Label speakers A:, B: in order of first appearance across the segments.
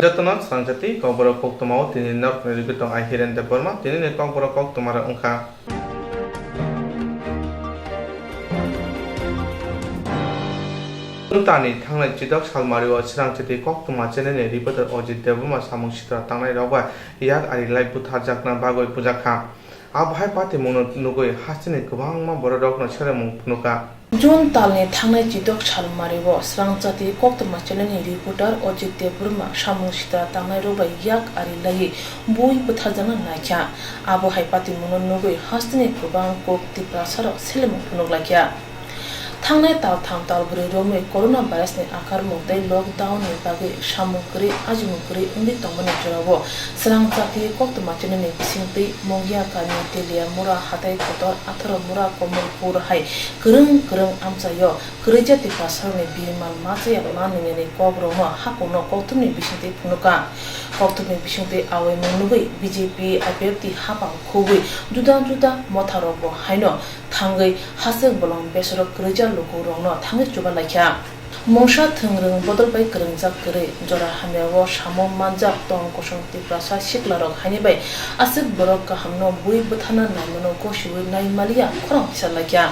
A: Jatana sanjati koboro kok tomau tini nok rigutong akhiran te porma tini ne koboro kok tomara ongka tani thangnai chidok salmario srangchati kok toma chenene ripoter Ojit Devburma samung sitra tangnai rokba yak ari lai butharjakna bagoi pujakha abhai pati mono nugoi hasini kwbangma borok seremung phunuka
B: June talni thangnai chidok salmario srangchati kok toma chenene reporter Ojit Devburma samung sitra tangnai rokba yak ari lai bui butharjakna naikha abhai pati mono nugoi hasini kwbang kok tiprasaro selemung phunuklakya Thangnai tal buri romwe coronavirus ni akar mungtai lockdown ni bagi samukri ajmukri undi tongmani jorabo serang jati kok temacene ni bisingti mongya kani telia mura hatai kotor atharo mura komolpur hai kereng amsayo gereja ti pasar ni birmal mace mani ni kobromo hakono koktumni bisingti phunuka koktumni bisingti awai mungnubai BJP IPF ti hapang khubui juda motharobo haino thangai hasek bolong besoro gereja logo rongno thangai chuba laikya mongsa thengreng bodol bai kerengjak kere jora hamewo samo manjak tong kosong ti prasa siklarok haini bai asik borok ka hamno bui buthana naimono koshiwe naimaliya khorong salakya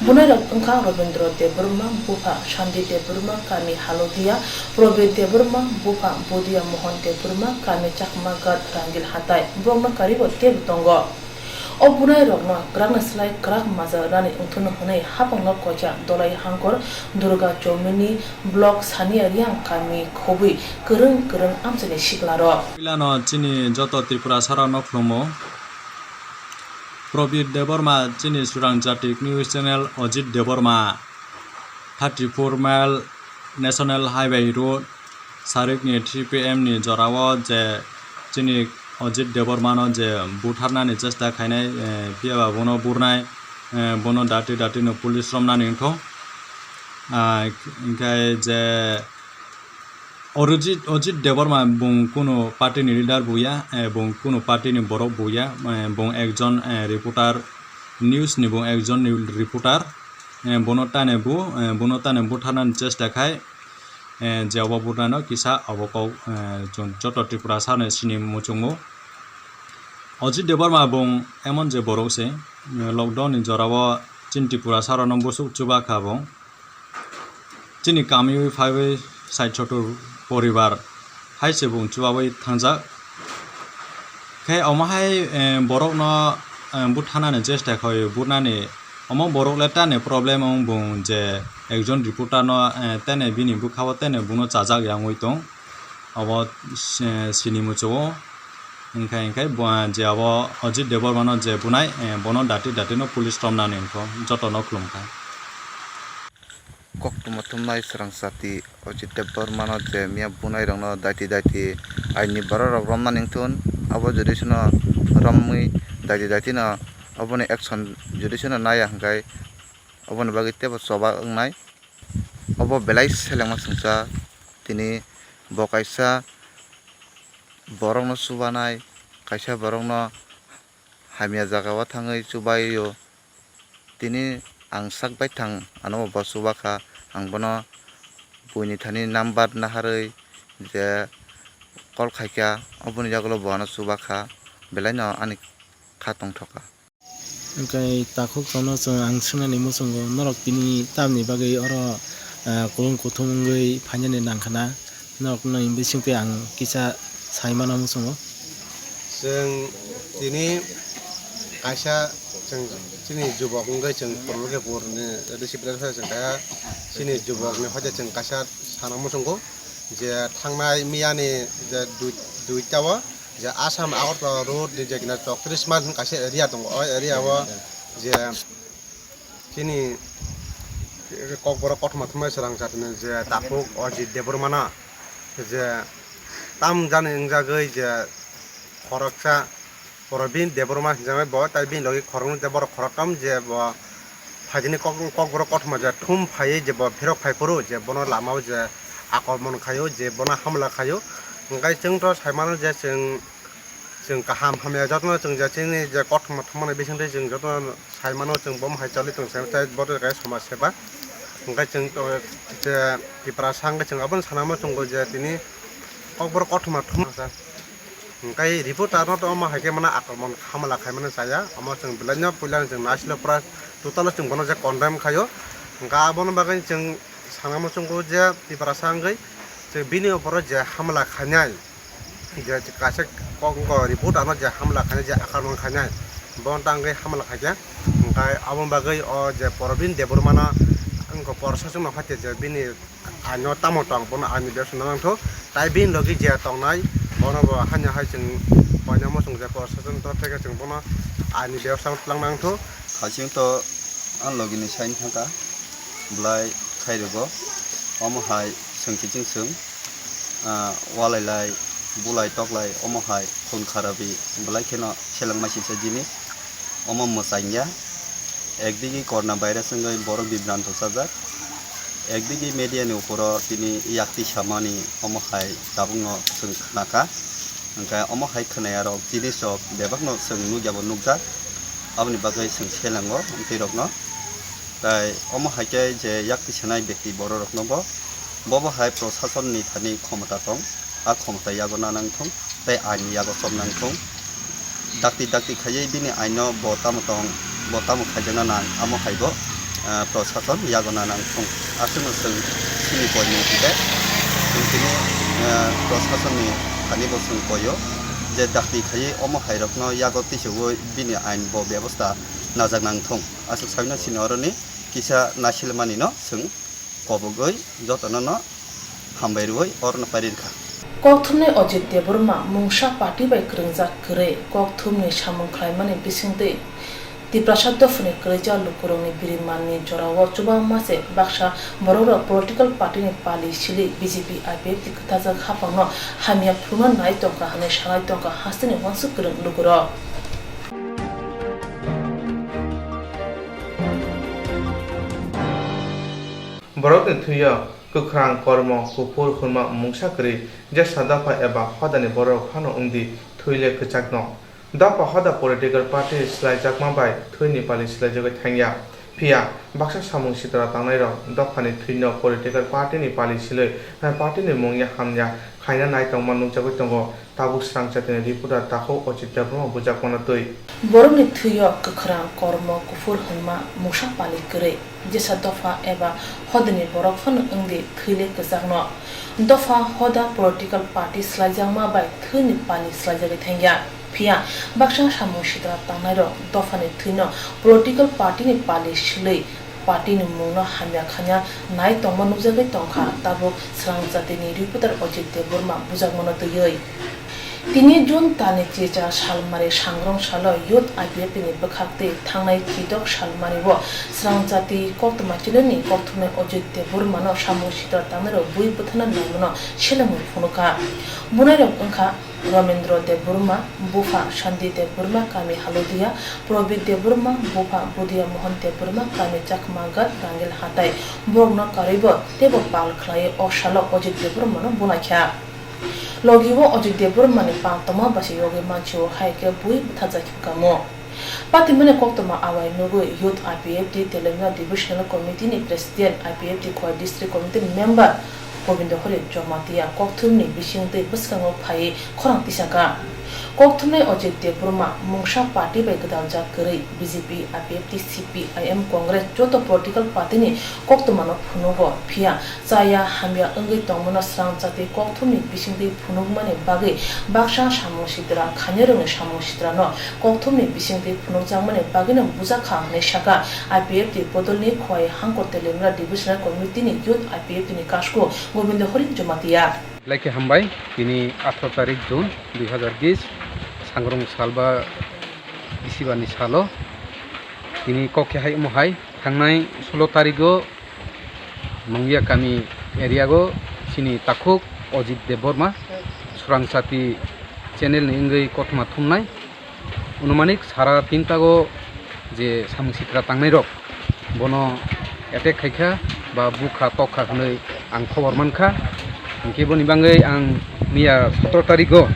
B: bunarok ongkha Robindro Devburma bupa Shandi Devburma kami Halodia Probet Devburma bupa Bodia Mohan Devburma kami Chakma Gad Rangil Hatai brongno karibo tebtongo Obunai rokno kragna slai krag maza rani unthuno hunai hapangno koja dolai hangkor Durga Chomini block sania riang kami khobui kereng amsane siklaro
C: Pilano chini joto Tripura sarano khlomo Probit Devburma chini surang jatik news channel Ojit Devburma 34 mile National Highway Road sarik ni 3 pm ni jorawo je chini Ojit Devburma no je butharna ni chesta khainai piaba bono burnai bono dati no police romna ningtho ingkai je Ojit Devburma bung kuno party ni leader buya bung kuno party ni borok buya bung ekjon reporter news ni bung ekjon reporter bono tane butharna ni chesta khai je obaburano kisa oboko joto Tripura sane sini muchungo Ojit Devburma bung emon je borok se lockdown ni jorawo chin Tripura sarano busuk chuba khabong chini kamiwi phaiwe sai choto poribar hai se bung chubabai thangjak khai omahai borok no buthana ni chesta khoi bunani omo borok leta ne problem ong bung je ekjon reporter no tene bini bukhawo tene buno chajak yangoi tong abo sini mucho ingkai je abo Ojit Devburma no je bunai bono dati no police tomna ningko joto no klumka
D: kok tumatumnai srangsati Ojit Devburma no je mia bunai rongno dati aini borok romna ningtun abo judisno rommi dati no oboni action judisno naya hangkai oboni bagi tebo soba ngnai obo belai selengma sungsa tini bokaisa borok no subanai kaisa borok no hamia jagao thangai chubaio tini ang sakbai thang ano bo subakha ang bono buini thani number naharoi je call khaikya oboni jagolo bono subakha belai no ani khatong thoka
E: Ingkai takuk tono ang sunani musungo norok tini tamni bagai oro kulung kuthumungoi phainani nangkhana norok no imbisingte ang kisa saimana musungo
F: जों दिनै आशा जों दिनै जुबकनि जों परलोके बरनि रिसिप्टफोर जों दा दिनै जुबकनि हजे जों कासा साना मुसंगो जे थांनाय मियानि जे दुइटावा जे आसाम आगरतला रोड जे जेना 34 मान कासे एरिया दङ ओ एरियावा जे दिनै ककबरा कथमा सरang जातने जे तापुक Ojit Devburma जे ताम जाने जागै जे खरकसा Probit Devburma jame bo tai bin logi khorong te bor khorokam je bo phajini kokbro kothma je thum phai je bo phirok phai puru je bono lamao je akormon khayo je bona hamla khayo ngai chung to saimano je जों kaham hamya jotno जों jachini je kothma thmane bisingte जों jotno saimano जों bom hai chali tung sai bodo ga samas seba ngai जों to je Tripura sang जों abon sanamo chung go je tini kokbor kothoma thumasa kai reporter no to ma haike mana akromon hamala khai mana saya amo jeng belanya pulang jeng nasilo pra total jeng bono je condemn khayo ga bono bagai jeng sanamo sungko je di prasangai je bini opor je hamala khanyai je kasek kongko reporter no je hamala khanyai je akromon khanyai bon tanggai hamala khaya kai abon bagai o je porobin deburmana angko porsasung ma phate je bini anyo tamotong bono ami de sunang tho tai bin logi je tongnai bono bo hanya hai jeng panyamo sung je porsasung to theke jeng bono ani de sang tlangnang tho
G: khasing to an logini sain thaka blai khairogo omo hai sungki jing sung walai lai bulai toklai omo hai khun kharabi blai kheno selang masi sa jinis omo mosainya ekdigi corona virus ngai borok bibranto sajak ekdigi media ni uporo tini yakti samani omo hai tabungo sung naka angka omo hai khnaya rok jinis rok bebakno sung nugyabo nugjak aboni bagai sung selango amtirokno tai omo hai ke je yakti sanai bekti borok no bobo hai prosason ni thani khomata tong a khomata yagona nang thong tai ani yago som nang thong dakti khayai bini aino botam khajana nang amo haibo prosason yagona nang thong asunu sung sini koino tide sini prosason ni thani bo sung koyo je dakti khayai omo hairokno yago tisugo bini ain bo ব্যবস্থা najak nang thong asuk sabina sinoroni kisa nasilmani no sung kobogoi jotono no hambairoi orno parirkha
B: kokthumni Ajit Deborma mungsa party bai kringjak kre kokthumni samung khlaimani bisingte Tiprasad dofne kreja lukurongni birimani jorawo chubang mase baksha bororo political party ni pali sili BJP IPF tikthajak hapangno hamia phruman nai tongka hane sanai tongka hasini wansuk kurung lukuro
A: borokni thuya kukrang kormo kupur khurma mungsa kri je sadafa eba hodani borok khano ungdi thuile kchakno dapa hoda political party slaijakma bai thuini pali slaijagai thangya pia baksa samung sitra tangnai ro dapani thuino political party ni pali siloi party ni mungya hamya khaina nai tongma nungjagai tongo tabu srangchatene reporter takho Ajit Deborma bujakmana tui
B: borokni thuyo kukrang kormo kupur khurma mungsa pali kre je sadafa eba hodani borok khano ungdi thuile kchakno dofa hoda political party slaijakma bai thuini pali slaijagai thangya Pia baksa samung sitra tangnai ro dofani thuino political party ni pali siloi party ni mungno hamya khanya nai tongma nukjagai tongkha tabo srangjati ni reporter Ajit Deborma bujakmano tuyoi Tini June tani checha salmari sangrong salo youth IPF ni bakhakte thangnai kidok salmari bo srangjati koktoma chileni kokthumne Ajit Deborma no samung sitra tangnai ro bui buthana naimono selang phunuka bunairo ongkha Ramendra Deborma, Bufa Shandi Deborma, Kami Halodia, Probit Deborma, Bufa Budia Mohan Deborma, Kami Chakmagat, Rangil Hatai, Borgna Karibo, Tebo Pal Klai, Oshalo, Ajit Deborma, no Bunakya. Logiwo Ajit Deborma ni Pantoma, Basi Yogi Mancho, Haike, Bui, Tazakamo. Patimane Koktoma Awai Nugu, Youth IPFD, Telangana Divisional Committee, ni President IPFD, Koi District Committee member. Govindo Hori Jomatia kokthumni bisingte buskango phai khorang tisaka kokthumne Ajit Deborma mungsa party bai gdamjak kri BJP IPF CPIM Congress joto political party ni koktomano phunugo phia chaya hamya angai tongmona srangjati kokthumni bisingte phunugmani bagai baksa samung sitra khanerong samung sitra no kokthumni bisingte phunugjakmani bagina bujaka ne saka IPF podolni khoi hangkor telemra divisional committee ni youth IPF ni kasko Govindo Hori Jomatia
H: Like Hambai, ini 18 tarik Jun 2020 sangrong salba isibani salo ini kokya hai mohai thangnai 16 tarigo mangya kami area go sini takhuk Ajit Deborma surangsati channel ni ingai kothma thumnai anumanik sara tintago je samung sitra tangnai rok bono attack khaikha ba bukha tokha hnoi ang khobor mankha Ingke boni bangai ang mia 17 tarigo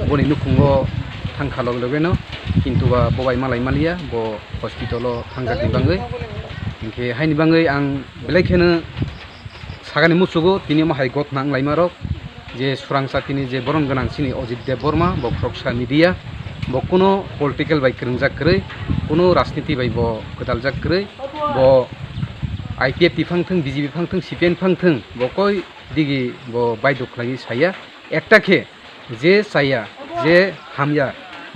H: boni nukungo thangkhalog logeno kintu ba bobai malai malia bo hospitalo thangjak ni bangai ingke haini bangai ang belai khena sagani musugo tini ma hai got nang laimarok যে সুরাংসাতিনি যে বরণ গোনাं চিনি অজিত দেববর্মা ব প্রক্সা media ব কোনো political by ক্রেंजाखै কোনো রাজনীতি by ব गोदालजाखै ब IPF फांथों BJP फांथों CPN फांथों ब कय दिगि ब बायद' खालाय साया एकटाखे जे साया जे हामया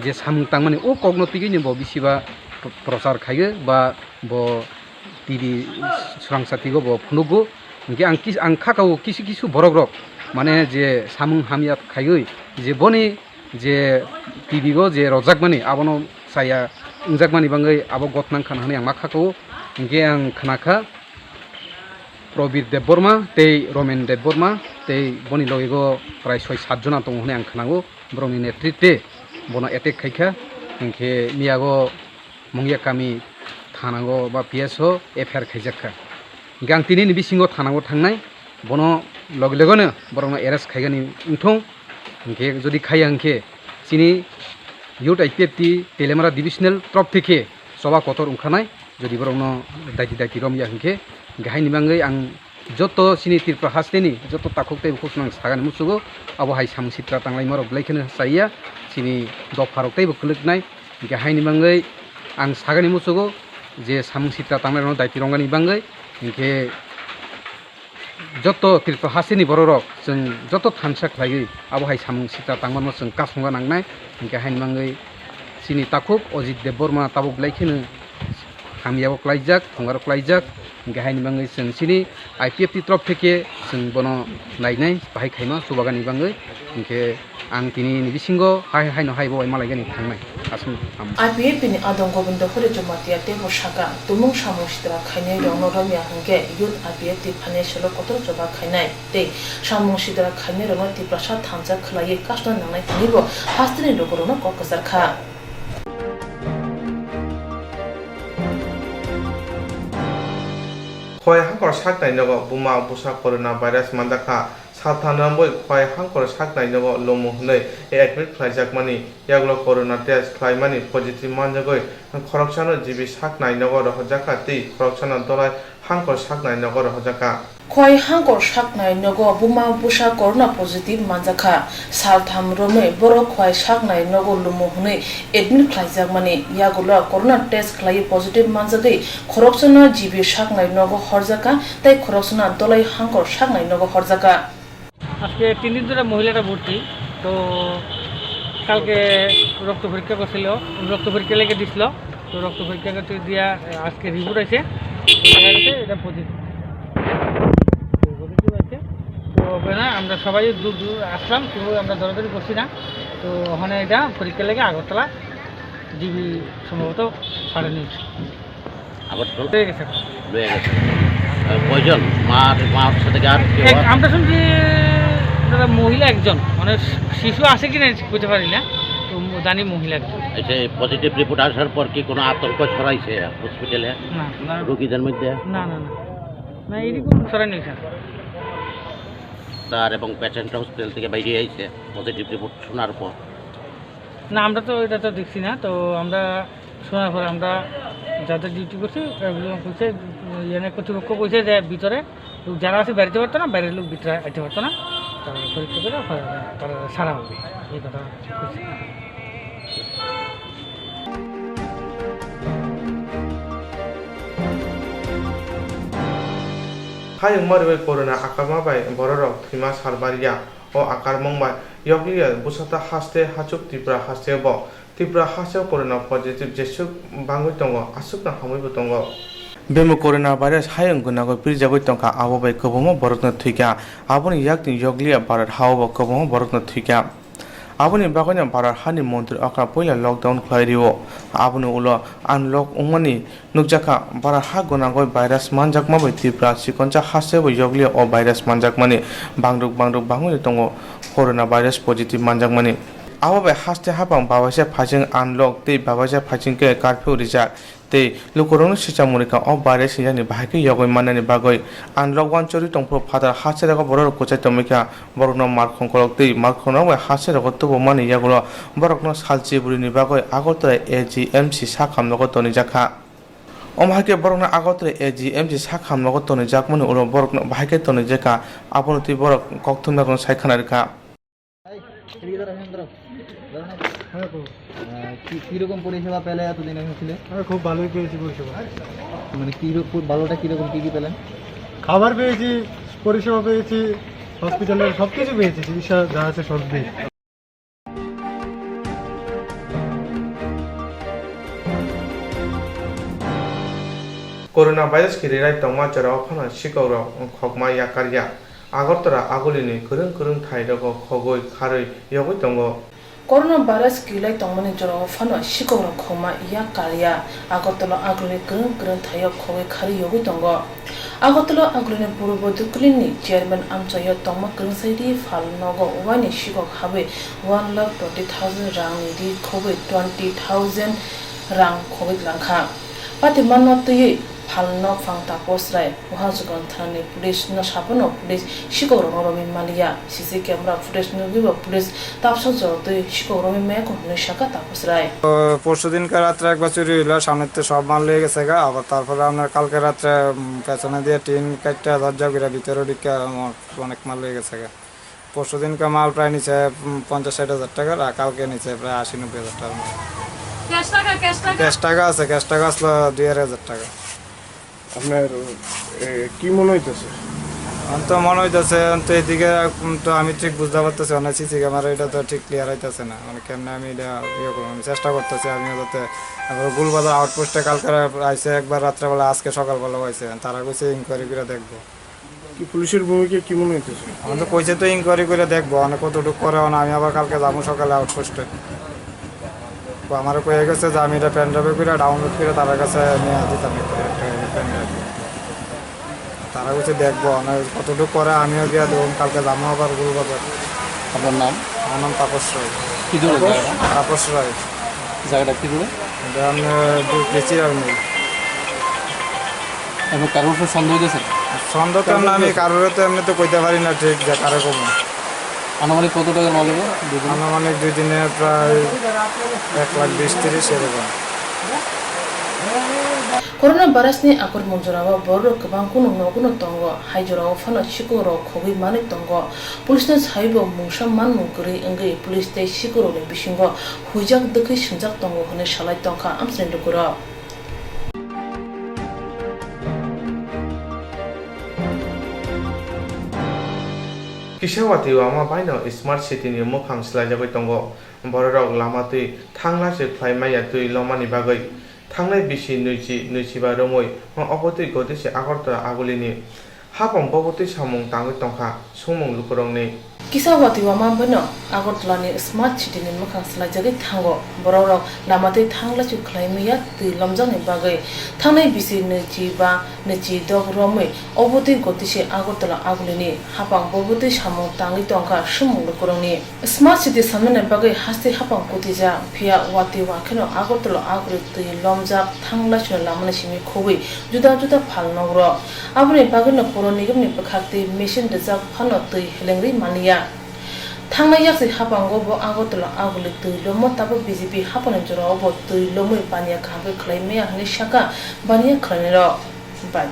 H: जे सामुं तांमाने ओ कग्नतिगैनो ब बिसिबा प्रचार खायो बा ब टिभि सुरांसातिगो ब फुनुगो इंके आं खाकाओ किसु बरक रक माने जे सामुं हामया खायो जे बनि जे टिभिगो जे रजाकमानि आबनो साया इंजाकमानि बाङै आबो गतनां खानानै आं मा खाकाओ इंके आं खोनाखा प्रबीर देबबर्मा तै रमेन देबबर्मा तै बनि लगेगो प्राय 6-7 जना दङ होननानै आं खोनागौ ब्रनि नेतृत्वे बनो एटेक खायखा इंके मियागो मंगिया कामि थानांगौ बा PSO FIR खायजाखा इंके आं तिनि बिसिङाव थानांगौ थांनाय बनो लगे लगेनो बरनो एरेस्ट खायगानि उंथं इंके जुदि खाया इंके चिनि इउथ IPF तेलेमारा डिविजनेल ट्रप थेके सभा कतर ओंखारनाय जुदि बरनो दायथि रमिया इंके गाहायनि बाङै आं जत सिनि त्रिपुरा हास्टेनि जत ताखुकते खुसनां सागानि मुसुगो आबो हाय सामसित्रा तांलाय मरक ब्लाइखनो साइया सिनि दफारकते बखलकनाय गाहायनि बाङै आं सागानि मुसुगो जे सामसित्रा तांलाय दायथि रंगानि बाङै इंके जत त्रिपुरा हास्टेनि बररक जों जत थानसा खालायै आबो हाय सामसित्रा तांमान जों कासंगा नांनाय गाहायनि बाङै सिनि ताखुक अजित देबबर्मा ताबो ब्लाइखनो हामियाबो क्लाइजाक थंगार क्लाइजाक गाहायनि बाङै जों सिनि IPF तरफ थेके जों बनो नायनाय बाहाय खायमा सुबागानि बाङै इंके आं तिनि बिसिङाव हायनो हायबो मालायगानि थांनाय आसम
B: IPF नि आदम गोविंद हरे जमातिया तेबो सागा तुमुं सामुसित्रा खायनाय रंनो रमिया हंगे युथ IPF ति फाइनेंशियल कतर जबा खायनाय ते सामुसित्रा खायनाय रंनो ति प्रसाद थामजा खलायै कास्टन नांनाय तिनिबो हास्तिनि लोगोरनो ककजारखा
A: खय हांखर साकनायनोगो बुमा बुसा कोरोना भाइरास मानदाखा साबधानबो खय हांखर साकनायनोगो लोमो हनै एडमिट खालायजाकमानि यागलो कोरोना टेस्ट खालायमानि पजिटिव मानजागै खरकसानो जिबि साकनायनोगो रहजाका ति खरकसानो दलाय हांखर साकनायनोगो रहजाका
B: खय हांखर साकनायनोगो बुमा बुसा कोरोना पजिटिव मानजाखा सालथाम रोमै बर' खय साकनायनोगो लोमो हनै एडमिट खालायजाकमानि यागलो कोरोना टेस्ट खालायै पजिटिव मानजागै खरकसानो जिबि साकनायनोगो हरजाका ताई खरकसानो दलाय हांखर साकनायनोगो हरजाका
I: আজকে 3 দিন ধরে মহিলাটা ভর্তি তো কালকে রক্ত পরীক্ষা করছিল রক্ত পরীক্ষা লেগে দিছিল তো রক্ত পরীক্ষা করতে দিয়া আজকে রিপোর্ট আছে এটা পজিটিভ আছে তো না আমরা সবাই দূর দূর আসলাম কেউ আমরা দৌড়াদৌড়ি করছি না তো ওখানে এটা পরীক্ষা লেগে আগরতলা জিবি সম্ভবত সাড়ে নিয়েছে আগরতলা হয়ে গেছে
J: কয়জন মার সাথে
I: আমরা শুনছি মহিলা একজন মানে শিশু আছে কিনা বুঝতে পারি না তো জানি মহিলা একজন
J: আচ্ছা পজিটিভ রিপোর্ট আসার পর কি কোনো আতঙ্ক ছড়াইছে হসপিটালে
I: না
J: রোগীদের মধ্যে
I: না না না না এরকম ছড়াই স্যার
J: তার এবং পেশেন্ট হসপিটাল থেকে বাইরে আইছে পজিটিভ রিপোর্ট শোনার পর
I: না আমরা তো এটা তো দেখছি না তো আমরা শোনার পর আমরা যাদের ডিউটি করছি বলছে এনে কর্তৃপক্ষ বলছে যে ভিতরে যারা আছে বেরোতে পারতো না বাইরের লোক ভিতরে আসতে পারতো না তারা পরীক্ষা করে তারা সারা হবে এই কথা
A: हायं मारबाय कोरोना आकार माबाय बररक थैमा सारबारिया ओ आकार मंबाय यगिया बुसाता हास्ते हाचुक त्रिपुरा हास्ते ब त्रिपुरा हास्ते कोरोना पजिटिव जेसुक बांगै दङ आसुकना हामैबो दङ बेमो कोरोना भाइरास हायं गुनागो पिरजागै दंखा आबोबाय कबोमो बरकनो थैका आबोनि याकनि यगलिया भारत हावबो कबोमो बरकनो थैका आबोनि बागैनो भारत हानि मन्त्रि अका पहिला लकडाउन खायरियो आबोनि उलो आनलक उमनि नुकजाका भारत हा गुनागो भाइरास मानजाकमाबै त्रिपुरा सिकनजा हासेबो यगलिया ओ भाइरास मानजाकमानि बांद्रुक बांगै दङ कोरोना भाइरास पजिटिभ मानजाकमानि आबोबाय हास्ते हाबां बाबासे फाइजिं आनलक तै बाबासे फाइजिंके कारफिउ रिजाक तै लुकरंनो सिसा मुरिका अ भाइरास यानि बाहायके यगै माननानि बागै आनलक वान चोरि टंफो फादार हासे रग बरर कोचाय तमिका बरकनो मारखंकलक तै मारखनो हासे रग तबो मानि यागलो बरकनो सालचि बुरिनि बागै आगरतरा AGMC साखामनगो तनि जाखा Omhake borokna agotre AGMG sakham nogotone jakmani uro borokna bahake tone jeka aponoti borok kokthumna kon saikhana reka
K: কিরকম পরিষেবা পেলে এতদিন এসেছিলে?
L: খুব ভালোই পেয়েছি পরিষেবা।
K: মানে ভালোটা কিরকম, কি কি পেলেন?
L: খাবার পেয়েছি, পরিষেবা পেয়েছি, হসপিটালের সব কিছু পেয়েছি, চিকিৎসা যা আছে সব পেয়েছি।
A: Corona virus ki rai tongma chara phana sikoro khokma yakarya agortora agulini kurung thai rogo khogoi kharoi yogoi tongo
B: Corona virus kilai tongmani joro phano sikoro khoma ya karya agotolo agrone kurung thayo khogoi khari yogi tongo agotolo agrone purbo duklini chairman amchayo tongma kurung saidi phal nogo wani sikok habe 1,20,000 rang ni khogoi 20,000 rang khogoi langkha pati manotyi Palno Fangta Postrai, Wahazugan Thani Police, Nashapono Police, Shikoromi Malia, CC camera footage Nubiba Police, Tapso, the Shikoromi Mako, Nishaka Postrai.
M: পরশুদিনকার রাত্রে একবার চুরি হইলো, সামনের তো সব মাল লেগে গেছে গা, আবার তারপরে আপনার কালকে রাত্রে পেছনে দিয়ে টিন কাটটা দরজা করে ভিতরে ঢুকে অনেক মাল লেগে গেছে গা। পরশুদিনকার মাল প্রায় নিচে 50-60 হাজার টাকার, আর কালকে নিচে প্রায় 80-90 হাজার টাকার মাল। ক্যাশ টাকা আছে, ক্যাশ টাকা আসলো 2,500 টাকা।
L: আপনার কি মনে হইতেছে?
M: তো মনে হইতেছে তো এদিকে তো আমি ঠিক বুঝতে পারতেছি অনেক সিসি ক্যামেরা এটা তো ঠিক ক্লিয়ার হইতেছে না, মানে কেমন আমি এটা করবো, আমি চেষ্টা করতেছি আমিও যাতে গুলবাজার আউটপোস্টে কালকে আইসে একবার রাত্রেবেলা, আজকে সকালবেলাও আইসে, তারা কইছে ইনকোয়ারি করে দেখবো।
L: কি পুলিশের ভূমিকা কি মনে হইতেছে?
M: আমি তো কইছে তো ইনকোয়ারি করে দেখবো, অনেক কতটুকু করে না, আমি আবার কালকে যাবো সকালে আউটপোস্টে। আমার কয়ে গেছে যে আমি এটা পেনড্রাইভে করে ডাউনলোড করে তার কাছে নিয়ে দিতাম, তারা কাছে দেখবো কতটুকু করে, আমিও গিয়ে দেখুন কালকে যাবো আবার গুলবাজার।
K: আপনার নাম?
M: আমার নাম তাপস রায়।
K: কি দূরে
M: তাপস রায়।
K: জায়গাটা কি দূরে?
M: এটা আমি বেশি আর নেই।
K: এবং কারোর উপর সন্দেহ হয়েছে?
M: সন্দেহ তো আমি কারোর তো এমনি তো কইতে পারি না ঠিক যে কারো কমো।
K: আনুমানিক কত টাকার মাল হবে?
M: আনুমানিক 2 দিনে প্রায় 1,20,000-30 এরকম।
B: Corona virus ni akor monjorawa bor kabang kuno noguno tongo haijorawa phano shikoro khogi mani tongo police na saibo mungsam man mungkuri engai police te shikoro le bishingo huijak dekhi shinjak tongo hone shalai tongka amsren dukura
A: Kisawati wama baino smart city ni mokhang slajagoi tongo bororok lamatui thangla se khlaimaya tui lomani bagai Tanglai bisi nuichi ba romoi opoti goti se agortora agulini hapong boboti samung tangi tongkha sumung lukorongni
B: Kisawati wama bano agortla ni smart city ni mokhang slajagoi thango bororok lamatui thangla chu khlaimaya tui lomjang ni bagai tanglai bisi nuichi dog romoi opoti goti se agortla agulini hapang boboti samung tangi tongkha sumung lukorongni smart city samne bagai hasti hapang kotija phia wati wakheno agortla agri tui lomjak thangla chu lamani simi khobui juda phal nogro abune bagno poro nigam ni pakhati machine dejak phano tui helengri mania Tanglai yakse hapango bo agotla aguli tui lomo tabo BJP hapanan joro bo tui lomo bania khabe khlaimaya hne shaka bania khlainero bad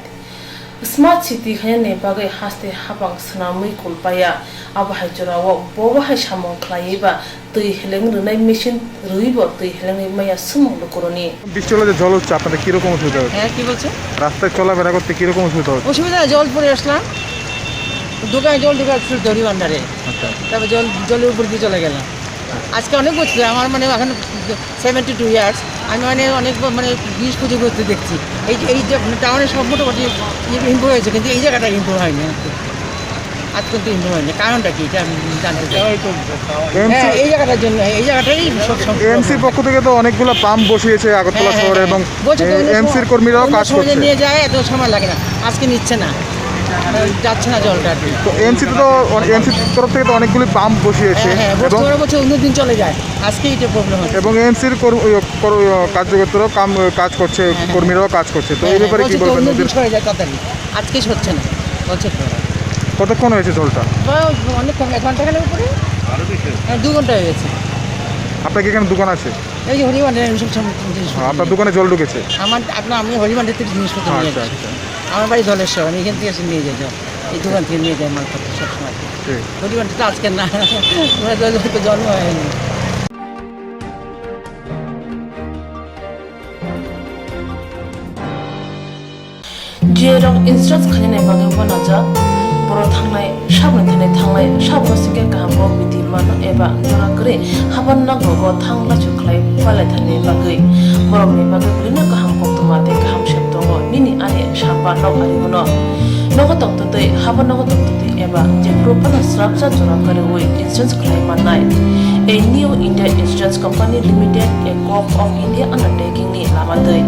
B: Smart city khane bagai haste hapang snamui kulpaya abahai jorawo bobahai samong khlaiba tui heleng runai machine ruibo tui heleng maya sumong lokoroni
L: বিশ্বলে যে জল হচ্ছে আপনাদের কি রকম অসুবিধা হচ্ছে?
N: হ্যাঁ কি বলছে?
L: রাস্তায় চলাফেরা করতে কি রকম অসুবিধা হচ্ছে?
N: অসুবিধা জল পরে আসলাম, দোকানে জল ঢুকাচ্ছিল দড়ি বান্ধারে, তারপর জলের উপর দিয়ে চলে গেলাম। আজকে অনেক বছর আমার মানে এখন 72 ইয়ার্স, আমি অনেক 20-25 বছর দেখছি এই যে টাউনে সব মোটামুটি ইমপ্রুভ হয়েছে, কিন্তু এই জায়গাটা ইমপ্রুভ হয়নি, আজ কিন্তু ইমপ্রুভ হয়নি। কারণটা কি এটা আমি জানতে চাই। হ্যাঁ এই জায়গাটার জন্য, এই জায়গাটাই
L: এমসির পক্ষ থেকে তো অনেকগুলো পাম্প বসিয়েছে আগরতলা শহরে এবং এমসির কর্মীরাও কাজ করছে।
N: নিয়ে যায় এত সময় লাগে না, আজকে নিচ্ছে না, যাচ্ছে না জলটা।
L: তো এমসির তরফ থেকে তো অনেকগুলি পাম্প বসিয়েছে
N: এবং অন্যদিন চলে যায়, আজকে এটা প্রবলেম হচ্ছে।
L: এবং এমসির কার্যকর্তারাও কাজ করছে, কর্মীরাও কাজ করছে। তো এই ব্যাপারে কি বলবেন?
N: আজকে হচ্ছে না বলছে।
L: কতক্ষণ হয়েছে জলটা?
N: অনেক 1 ঘন্টা খানেক উপরে, 2 ঘন্টা হয়ে গেছে।
L: আপনার কি এখানে দোকান আছে?
N: এই যে হরিমান্ডের সব জিনিস
M: আপনার দোকানে জল ঢুকেছে?
N: আমি হরিমান্ডের থেকে জিনিসপত্র নিয়ে যাই। আমার বাড়ি জলেশ্বর, আমি এখান থেকে এসে নিয়ে যাই, এই দোকান থেকে নিয়ে যাই মালপত্র সবসময়। হরিমান্ডটা আজকে না, জন্ম হয়নি।
B: जेराव इन्सुरेन्स खालामनाय बागैबो नाजा बर' थांनाय साबोन थांनाय साबोन सिगे गाहामखौ बिदि मानो एबा जरा करे हाबा नांगौ थांला चुख्लाय फालाय थानाय बागै बर'नि बागै बिदिनो गाहाम कक्टमाते गाहाम सेब दङ निनि आने साबा नाव आरिमोनो नगो तक्तदै हाबा नगो तक्तदै एबा जेफ्रो फाना स्राबजा जरा करे वे इन्सुरेन्स खालामनाय A new India Insurance Company Limited, a co-op of India undertaking ni lamadai.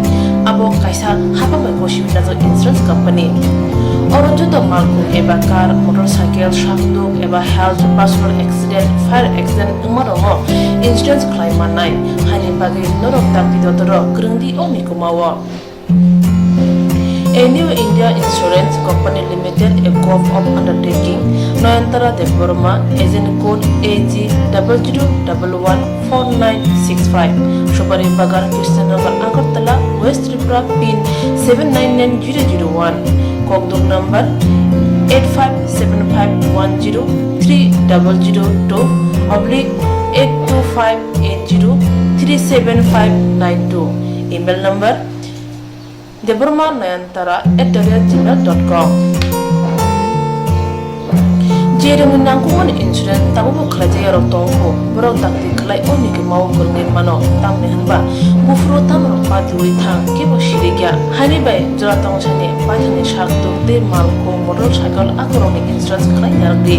B: Abo kaisa haba mai boshi nazo insurance company. Oro joto malku eba car, motorcycle, shakdu eba health, personal accident, fire accident umarongo insurance claim manai. Hani bagi norok takti dotoro grungdi omi kumawa. A new India Insurance Company Limited, a co-op of undertaking, Noyantara de Burma, agent code AG00114965, Shubari Bagar, Krishnagar, Agartala, West Tripura, PIN 799001, Kogduk number 857510-825803759 email number deburmanayantara@gmail.com Jeremy nangkuman insurance tabu kerja rok tongko berok takti kelai oni ke mau kerengin mano tang nehanba bufro tam ropa diwi thang ke bosirigya hani bai jora tong chane pai chane shak tu de mal ko motorcycle akoroni insurance kelai yardi